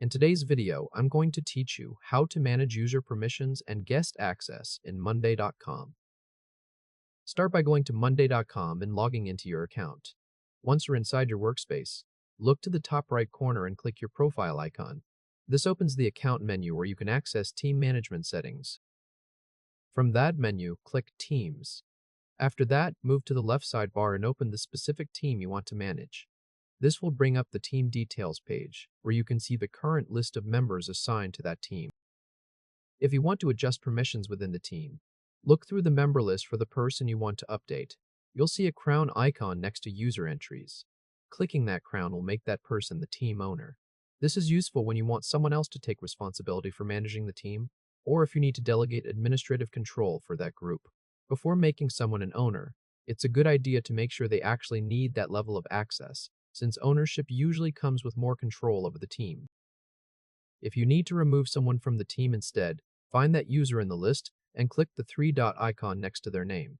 In today's video, I'm going to teach you how to manage user permissions and guest access in Monday.com. Start by going to Monday.com and logging into your account. Once you're inside your workspace, look to the top right corner and click your profile icon. This opens the account menu where you can access team management settings. From that menu, click Teams. After that, move to the left sidebar and open the specific team you want to manage. This will bring up the team details page, where you can see the current list of members assigned to that team. If you want to adjust permissions within the team, look through the member list for the person you want to update. You'll see a crown icon next to user entries. Clicking that crown will make that person the team owner. This is useful when you want someone else to take responsibility for managing the team, or if you need to delegate administrative control for that group. Before making someone an owner, it's a good idea to make sure they actually need that level of access, since ownership usually comes with more control over the team. If you need to remove someone from the team instead, find that user in the list and click the three-dot icon next to their name.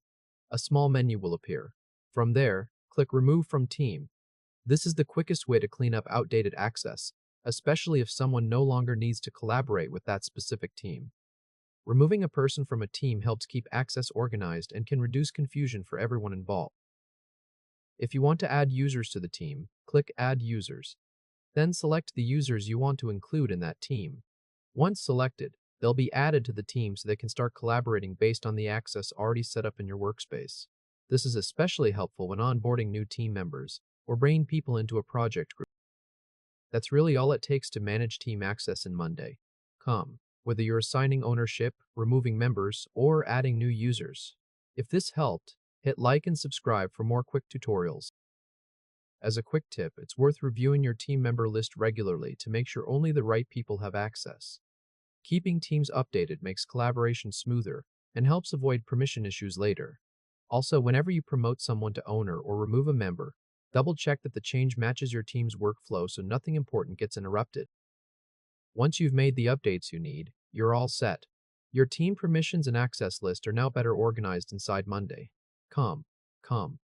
A small menu will appear. From there, click Remove from Team. This is the quickest way to clean up outdated access, especially if someone no longer needs to collaborate with that specific team. Removing a person from a team helps keep access organized and can reduce confusion for everyone involved. If you want to add users to the team, click Add Users. Then select the users you want to include in that team. Once selected, they'll be added to the team so they can start collaborating based on the access already set up in your workspace. This is especially helpful when onboarding new team members or bringing people into a project group. That's really all it takes to manage team access in Monday.com, whether you're assigning ownership, removing members, or adding new users. If this helped, hit like and subscribe for more quick tutorials. As a quick tip, it's worth reviewing your team member list regularly to make sure only the right people have access. Keeping teams updated makes collaboration smoother and helps avoid permission issues later. Also, whenever you promote someone to owner or remove a member, double-check that the change matches your team's workflow so nothing important gets interrupted. Once you've made the updates you need, you're all set. Your team permissions and access list are now better organized inside Monday.com.